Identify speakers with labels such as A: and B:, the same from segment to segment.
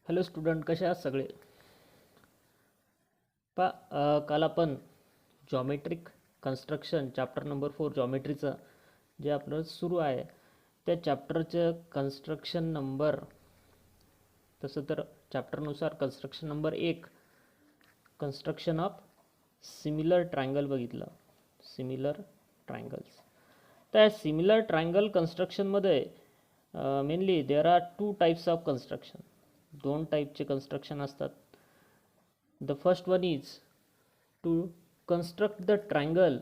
A: Hello student, कसे आहात सगळे? काल आपण जॉमेट्रिक कन्स्ट्रक्शन चॅप्टर नंबर 4 जॉमेट्रीचं जे आपलं सुरू आहे त्या चॅप्टरचं कन्स्ट्रक्शन नंबर, तसं तर चॅप्टरनुसार construction number 1 construction of similar triangle बघितलं. Similar triangles. त्या सिमिलर ट्रायंगल कन्स्ट्रक्शनमध्ये mainly there are 2 types of construction. 2 टाईपचे कन्स्ट्रक्शन असतात. The first one is to construct the triangle,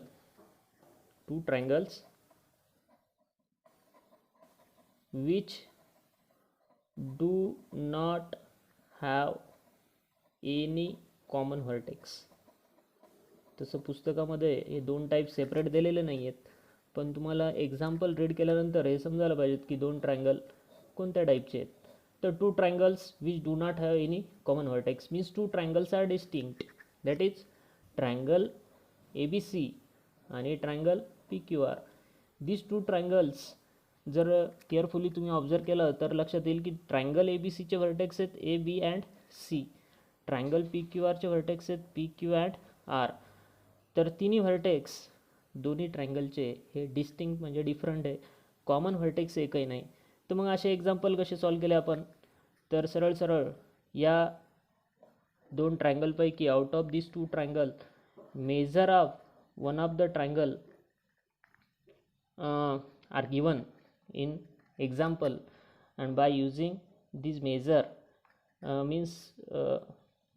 A: 2 triangles which do not have any common vertex. तसं पुस्तकामध्ये हे 2 type separate दिलेले नाही आहेत, पण तुम्हाला एक्झाम्पल रीड केल्यानंतर हे समजायला पाहिजेत की 2 ट्रायंगल कोणत्या टाईपचे आहेत. तर 2 triangles which do not have any common vertex means 2 triangles are distinct. That is triangle ABC आणि triangle PQR. These 2 triangles जर केअरफुली तुम्ही ऑब्झर्व केलं तर लक्षात येईल की ट्रायंगल ABCचे व्हर्टेक्स आहेत AB अँड C. ट्रायंगल PQRचे व्हर्टेक्स आहेत PQ अँड R. तर तिन्ही व्हर्टेक्स दोन्ही ट्रायंगलचे हे डिस्टिंक्ट म्हणजे डिफरंट आहे. कॉमन व्हर्टेक्स एकही नाही. तर मग असे एक्झाम्पल कसे सॉल्व केले आपण? तर सरळ सरळ या 2 ट्रायंगलपैकी out of this 2 triangle measure of one of the triangle are given in example, and by using this measure means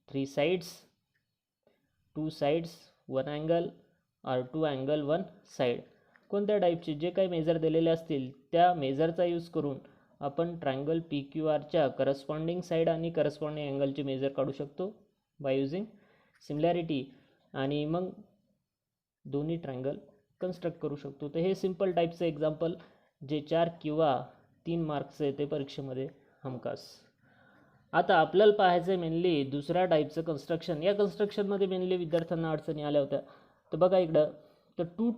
A: 3 sides, 2 sides 1 angle or 2 angle 1 side. कोणत्या टाईपचे जे काही मेजर दिलेले असतील त्या मेजरचा यूज करून आपण ट्रायंगल PQRच्या करस्पॉन्डिंग साईड आणि करस्पॉन्डिंग अँगलचे मेजर काढू शकतो बाय युजिंग सिमिलॅरिटी, आणि मग दोन्ही ट्रायंगल कन्स्ट्रक्ट करू शकतो. तर हे सिम्पल टाईपचं एक्झाम्पल जे 4 किंवा 3 मार्क्सचं येते परीक्षेमध्ये हमखास. आता आपल्याला पाहायचं आहे मेनली दुसऱ्या टाईपचं कन्स्ट्रक्शन. या कन्स्ट्रक्शनमध्ये मेनली विद्यार्थ्यांना अडचणी आल्या होत्या. तर बघा इकडं, तर 2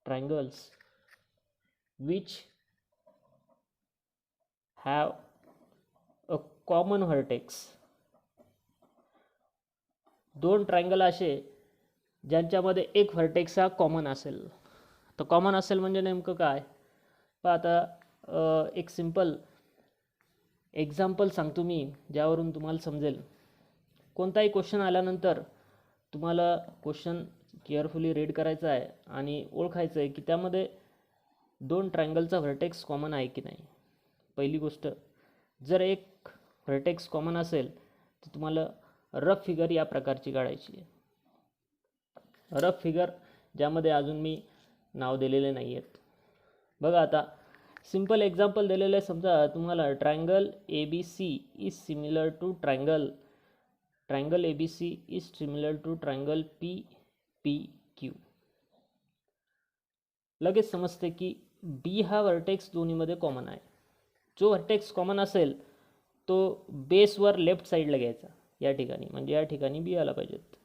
A: triangles which have a common vertex. 2 triangle असे ज्यांच्यामध्ये एक व्हर्टेक्स हा कॉमन असेल. तर कॉमन असेल म्हणजे नेमकं काय? पण आता एक सिंपल एक्झाम्पल सांगतो मी, ज्यावरून तुम्हाला समजेल. कोणताही क्वेश्चन आल्यानंतर तुम्हाला क्वेश्चन केअरफुली रीड करायचा आहे आणि ओळखायचं आहे की त्यामध्ये 2 ट्रायंगलचा व्हर्टेक्स कॉमन आहे की नाही. पहिली गोष्ट, जर एक व्हर्टेक्स कॉमन असेल तर तुम्हाला रफ फिगर या प्रकारची काढायची आहे. रफ फिगर ज्यामध्ये अजून मी नाव दिलेले नाही आहेत. बघा आता सिंपल एक्झाम्पल दिलेलं आहे. समजा तुम्हाला triangle ABC is similar to triangle ABC is similar to triangle PPQ. लगेच समजते की B हा व्हर्टेक्स दोन्हीमध्ये कॉमन आहे. जो व्हर्टेक्स कॉमन असेल तो बेसवर लेफ्ट साईडला घ्यायचा या ठिकाणी, म्हणजे या ठिकाणी B आला पाहिजेत.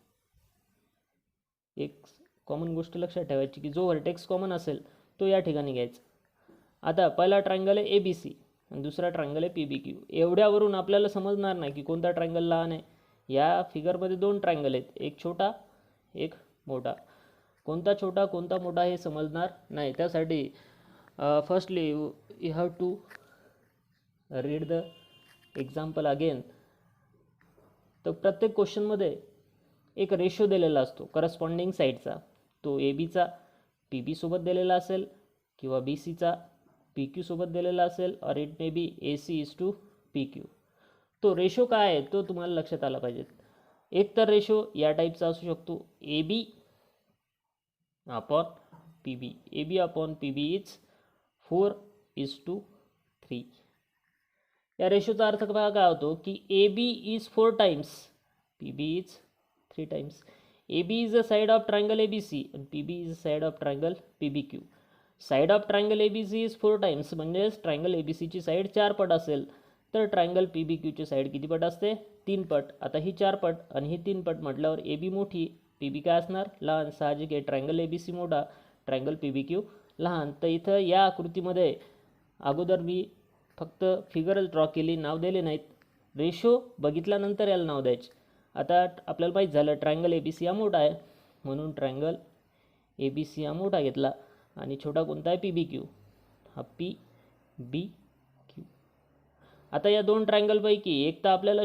A: एक कॉमन गोष्ट लक्षात ठेवायची की जो व्हर्टेक्स कॉमन असेल तो या ठिकाणी घ्यायचा. आता पहिला ट्रायंगल आहे ABC आणि दुसरा ट्रायंगल आहे PBQ. एवढ्यावरून आपल्याला समजणार नाही की कोणता ट्रायंगल लहान आहे. या फिगरमध्ये 2 ट्रायंगल आहेत, एक छोटा एक मोठा. कोणता छोटा कोणता मोठा हे समजणार नाही. त्यासाठी firstly you have to read the example again. तर प्रत्येक क्वेश्चनमध्ये एक रेशो दिलेला असतो करस्पॉन्डिंग साईडचा. तो ABचा PB सोबत दिलेला असेल किंवा BCचा PQ सोबत दिलेला असेल, और it may be AC is to PQ. तो रेशो काय आहे तो तुम्हाला लक्षात आला पाहिजे. एक तर रेशो या टाईपचा असू शकतो AB upon PB. AB upon PB is 4:3. या रेशोचा अर्थ काय होतो की AB is 4 times, PB is 3 times. AB is the side of triangle ABC and PB is the side of triangle PBQ. Side of triangle ABC is 4 times, म्हणजेच triangle ABCची side 4 पट असेल तर triangle PBQची side किती पट असते? 3 पट. आता ही 4 पट आणि ही 3 पट म्हटल्यावर AB मोठी, PB काय असणार? लहान. साहजिक आहे, ट्रायंगल ABC मोठा, ट्रायंगल PBQ लहान. तर इथं या आकृतीमध्ये अगोदर मी फक्त फिगरच ड्रॉ केली, नाव दिले नाहीत. रेशो बघितल्यानंतर याला नाव द्यायचे. आता आपल्याला माहीत झालं ट्रायंगल ए बी सी हा मोठा आहे, म्हणून ट्रायंगल ए बी सी हा मोठा घेतला आणि छोटा कोणता आहे पी बी क्यू, हा पी बी क्यू. आता या दोन ट्रायंगलपैकी एक तर आपल्याला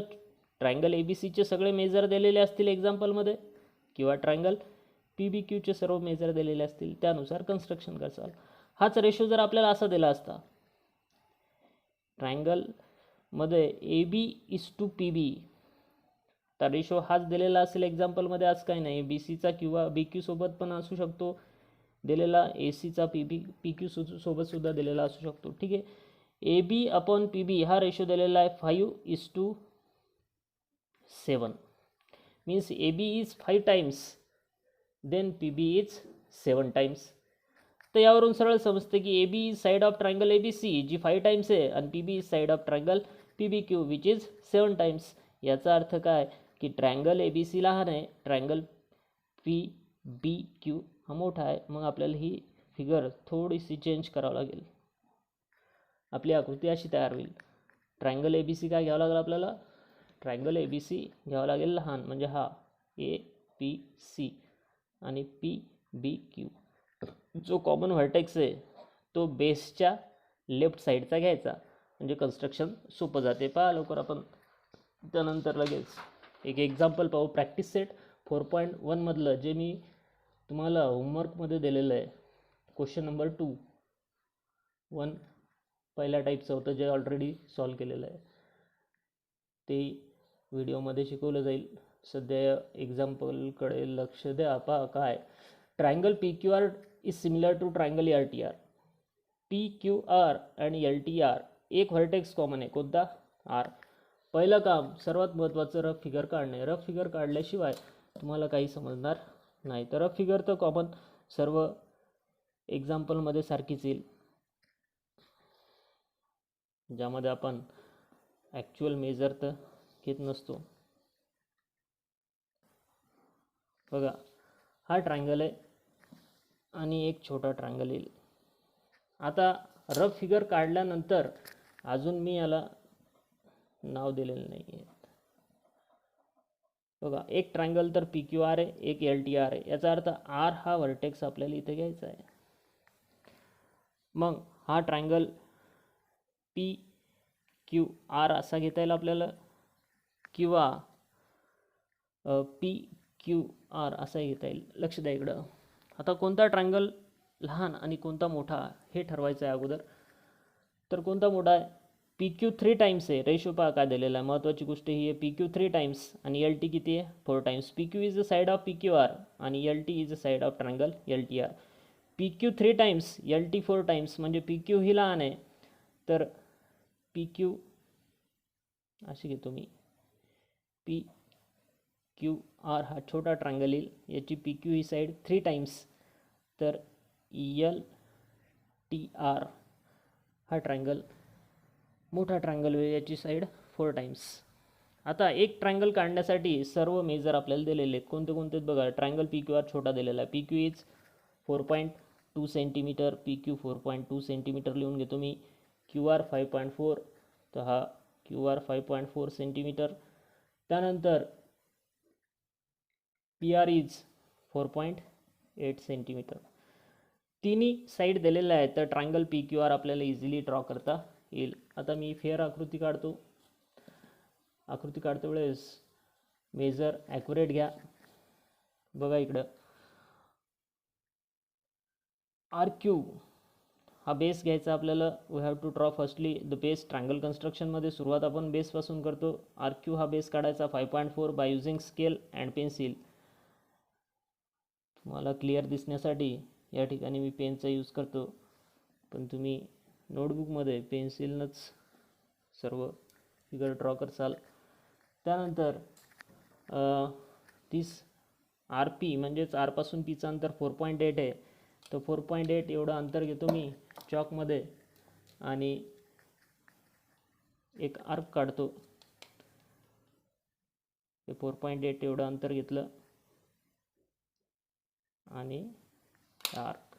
A: ट्रायंगल ए बी सीचे सगळे मेजर दिलेले असतील एक्झाम्पलमध्ये, किंवा ट्रायंगल पी बी क्यूचे सर्व मेजर दिलेले असतील, त्यानुसार कन्स्ट्रक्शन करसाल. हाच रेशो जर आपल्याला असा दिला असता ट्रायंगलमध्ये A B is two P B, तर रेशो हाच दिलेला असेल एक्झाम्पलमध्ये, आज काही नाही. बी सीचा किंवा बी क्यू सोबत पण असू शकतो दिलेला, ए सीचा पी क्यू सोबत सुद्धा दिलेला असू शकतो. ठीक आहे. ए बी अपॉन पी बी हा रेशो दिलेला आहे 5:7, means A B is 5 times then P B is 7 times. तर यावरून सरळ समजते की A B is side of triangle A B C जी 5 टाइम्स आहे, आणि P B is side of triangle P B Q which is 7 times. याचा अर्थ काय की ट्रायंगल ए बी सी लहान आहे, ट्रायंगल पी बी क्यू हा मोठा आहे. मग आपल्याला ही फिगर थोडीशी चेंज करावं लागेल. आपली आकृती अशी तयार होईल. ट्रायंगल ए बी सी काय घ्यावं लागेल आपल्याला, ट्रायंगल ए बी सी घ्यावं लागेल लहान, म्हणजे हा ए पी सी आणि पी बी क्यू. जो कॉमन व्हर्टेक्स आहे तो बेसच्या लेफ्ट साईडचा घ्यायचा, म्हणजे कन्स्ट्रक्शन सोपं जाते. पहा लवकर आपण त्यानंतर लगेच एक एक्झाम्पल पाहू. प्रॅक्टिस सेट 4.1 मधलं जे मी तुम्हाला होमवर्कमध्ये दिलेलं आहे, क्वेश्चन नंबर 2.1 पहिल्या टाईपचं होतं, जे ऑलरेडी सॉल्व केलेलं आहे, ते व्हिडिओमध्ये शिकवलं जाईल. सध्या एक्झाम्पलकडे लक्ष द्या. पहा काय, triangle P Q R is similar to triangle L T R. P Q R आणि एल टी आर एक व्हर्टेक्स कॉमन आहे, कोणता, आर. पहिलं काम सर्वात महत्त्वाचं रफ फिगर काढणे. रफ फिगर काढल्याशिवाय तुम्हाला काही समजणार नाही. तर रफ फिगर तर कॉमन सर्व एक्झाम्पलमध्ये सारखीच येईल, ज्यामध्ये आपण ॲक्च्युअल मेजर तर घेत नसतो. बघा हा ट्रायंगल आहे आणि एक छोटा ट्रायंगल येईल. आता रफ फिगर काढल्यानंतर अजून मी याला नाव दिलेलं नाही आहे. बघा एक ट्रायंगल तर पी क्यू आर आहे, एक एल टी आर आहे. याचा अर्थ आर हा व्हर्टेक्स आपल्याला इथे घ्यायचा आहे. मग हा ट्रायंगल पी क्यू आर असा घेता येईल आपल्याला, किंवा पी क्यू आर असाही घेता येईल. लक्ष द्या इकडं. आता कोणता ट्रायंगल लहान आणि कोणता मोठा हे ठरवायचं आहे अगोदर. तर कोणता मोठा आहे, पी क्यू 3 टाइम्स आहे. रेशो पहा काय दिलेला आहे, महत्त्वाची गोष्ट ही आहे. पी क्यू 3 टाइम्स आणि एल टी किती आहे, 4 times. P Q is the side of P Q R आणि L T is the side of triangle L T R. P Q 3 times L T 4 times, म्हणजे P Q ही लहान आहे, तर P Q अशी घेतो मी, पी क्यू आर हा छोटा ट्रायंगल येईल. याची पी क्यू ही साईड 3 टाइम्स, तर एल टी आर हा ट्रायंगल मोठा ट्रायंगल होईल, याची साईड 4 टाइम्स. आता एक ट्रायंगल काढण्यासाठी सर्व मेजर आपल्याला दिलेले आहेत. कोणते कोणते बघा. ट्रायंगल पी क्यू आर छोटा दिलेला आहे, P Q is 4.2 centimetre, P Q 4.2 centimetre लिहून घेतो मी. क्यू आर 5.4, तर हा क्यू आर 5.4 सेंटीमीटर. त्यानंतर पी आर इज 4.8 सेंटीमीटर. तिन्ही साईड दिलेल्या आहेत, तर ट्रायंगल पी क्यू आर आपल्याला इझिली ड्रॉ करता येईल. आता मी फेअर आकृती काढतो. आकृती काढते वेळेस मेजर ॲक्युरेट घ्या. बघा इकडं आर क्यू हा बेस घ्यायचा आपल्याला. We have to draw firstly the base. Triangle कन्स्ट्रक्शनमध्ये सुरुवात आपण बेसपासून करतो. आर क्यू हा बेस काढायचा 5.4 by using scale and pencil. तुम्हाला क्लिअर दिसण्यासाठी या ठिकाणी मी पेनचा यूज करतो, पण तुम्ही नोटबुकमध्ये पेन्सिलनंच सर्व फिगर ड्रॉ करसाल. त्यानंतर 30 आर पी म्हणजेच आरपासून पीचं अंतर 4.8 आहे, तर 4.8 एवढं अंतर घेतो मी चॉकमध्ये आणि एक आर्क काढतो. ते 4.8 एवढं अंतर घेतलं आणि आर्क.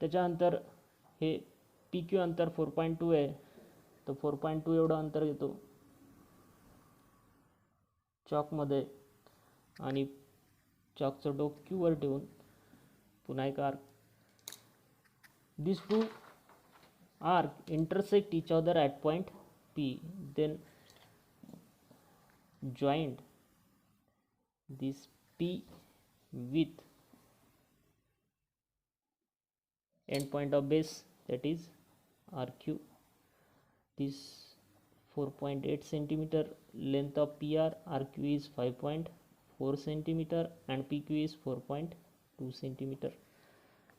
A: त्याच्यानंतर हे पी क्यू अंतर 4.2 आहे, तर 4.2 एवढं अंतर घेतो चॉकमध्ये आणि चॉकचं डोक क्यूवर ठेवून पुन्हा एक arc. This two arc intersect each other at point P, then joined this P with end point of base, that is RQ. This 4.8 centimeter length of PR, RQ is 5.4 centimeter and PQ is 4.2 centimeter.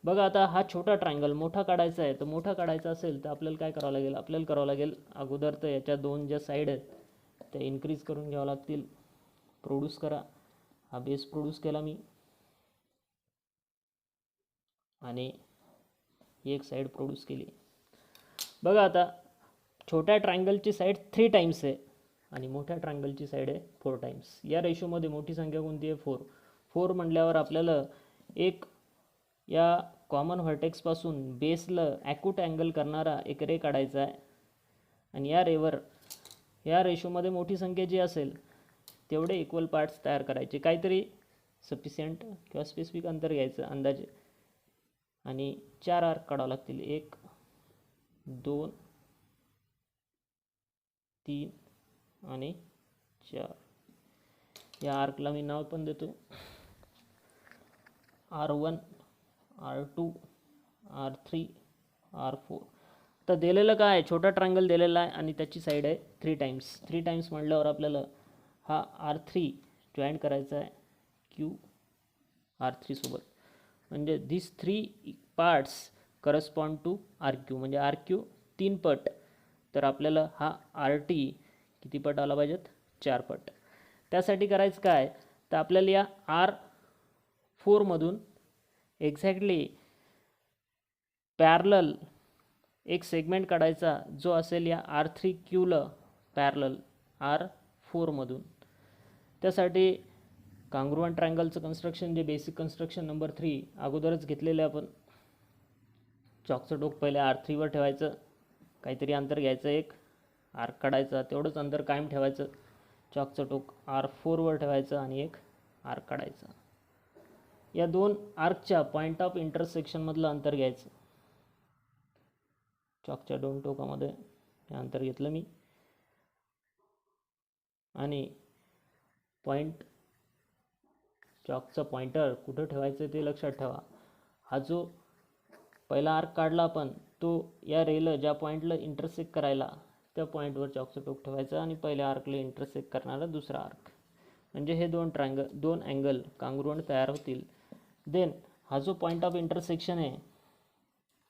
A: बघा आता हा छोटा triangle मोठा काढायचा आहे, तर मोठा काढायचा असेल तर आपल्याला काय करावं लागेल, आपल्याला करावं लागेल अगोदर तर याच्या दोन ज्या साईड आहेत त्या इन्क्रीज करून घ्यावं लागतील. प्रोड्यूस करा, हा बेस प्रोड्यूस केला मी आणि ही एक साईड प्रोड्यूस केली. बघा आता छोट्या ट्रायंगलची साईड 3 टाइम्स आहे आणि मोठ्या ट्रायंगलची साईड आहे 4 टाइम्स. या रेशोमध्ये मोठी संख्या कोणती आहे 4. 4 म्हटल्यावर आपल्याला एक या कॉमन व्हर्टेक्सपासून बेसला ॲक्यूट अँगल करणारा एक रे काढायचा आहे आणि या रेवर या रेशोमध्ये मोठी संख्या जी असेल तेवढे इक्वल पार्ट्स तयार करायचे. काहीतरी सफिशियंट किंवा स्पेसिफिक अंतर घ्यायचं अंदाजे आणि 4 आर्क काढावं लागतील. 1 2 3 आणि 4. या आर्कला मी नाव पण देतो R1 R2 R3 R4. तर दिलेलं काय आहे, छोटा ट्रायंगल दिलेला आहे आणि त्याची साईड आहे 3 टाइम्स. 3 टाइम्स म्हटल्यावर आपल्याला हा R3 जॉईंट करायचा आहे Q R3 सोबत, म्हणजे दिस 3 पार्ट्स करस्पॉन्ड टू RQ, म्हणजे RQ 3 पट, तर आपल्याला हा RT किती पट आला पाहिजेत 4 पट. त्यासाठी करायचं काय, तर आपल्याला या R4 मधून एक्झॅक्टली पॅरलल एक सेगमेंट काढायचा जो असेल या R3Qला पॅरलल R4 मधून. त्यासाठी काँग्रुअंट ट्रायंगलचं कन्स्ट्रक्शन जे बेसिक कन्स्ट्रक्शन नंबर 3 अगोदरच घेतलेले आपण. चॉकचं डोक पहिले R3 वर ठेवायचं, काहीतरी अंतर घ्यायचं, एक आर्क काढायचा, तेवढंच अंतर कायम ठेवायचं. चॉकचं टोक R4 वर ठेवायचं आणि एक आर्क काढायचा. या दोन आर्कच्या पॉईंट ऑफ इंटरसेक्शनमधलं अंतर घ्यायचं. चॉकच्या दोन टोकामध्ये हे अंतर घेतलं मी आणि पॉईंट चॉकचा पॉइंटर कुठं ठेवायचं ते लक्षात ठेवा. हा जो पहिला आर्क काढला आपण तो या रेला ज्या पॉईंटला इंटरसेक्ट करायला त्या पॉईंटवर चॉकचं टोक ठेवायचं आणि पहिल्या आर्कला इंटरसेक्ट करणारा दुसरा आर्क, म्हणजे हे दोन अँगल काँग्रुअंट तयार होतील. देन हा जो पॉईंट ऑफ इंटरसेक्शन आहे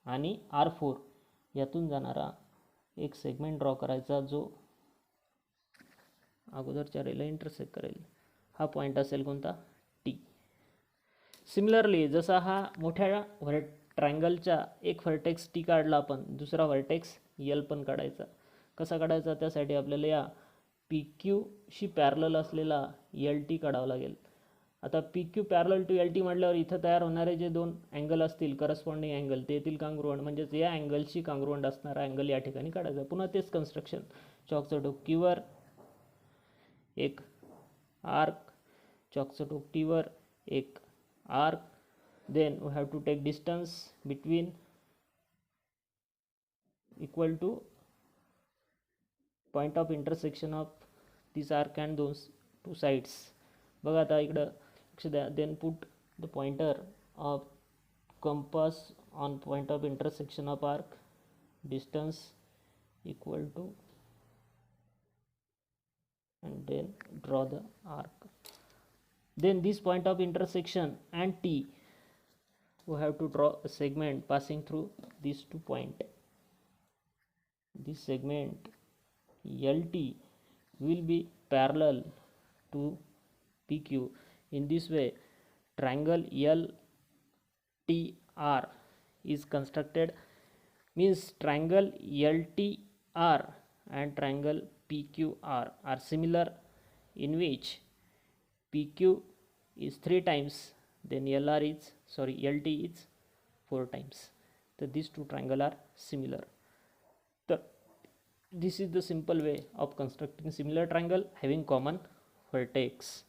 A: आणि R4 यातून जाणारा एक सेगमेंट ड्रॉ करायचा जो अगोदरच्या रेला इंटरसेक्ट करेल. हा पॉईंट असेल कोणता T. सिमिलरली जसा हा मोठ्या ट्रायंगलच्या एक व्हर्टेक्स T काढला आपण, दुसरा व्हर्टेक्स L पण काढायचा. कसा काढायचा, त्यासाठी आपल्याला या PQ शी पॅरलल असलेला LT काढावा लागेल. आता PQ पॅरलल टू LT म्हटल्यावर इथं तयार होणारे जे दोन अँगल असतील करस्पॉन्डिंग अँगल ते येतील काँग्रुअंट, म्हणजेच या अँगलशी काँग्रुअंट असणारा अँगल या ठिकाणी काढायचा. पुन्हा तेच कन्स्ट्रक्शन, चॉकचं टोक Qवर एक आर्क, चॉकचं टोक Tवर एक arc. then we have to take distance between equal to point of intersection of this arc and those two sides. बघा आता इकडं लक्ष द्या. then put the pointer of compass on point of intersection of arc, distance equal to, and then draw the arc. Then this point of intersection and T, we have to draw a segment passing through these 2 points. This segment LT will be parallel to PQ. In this way, triangle LTR is constructed. Means triangle LTR and triangle PQR are similar, in which PQ is 3 times, then LT is 4 times. तर these two triangle are similar. तर this is the simple way of constructing similar triangle having common vertex.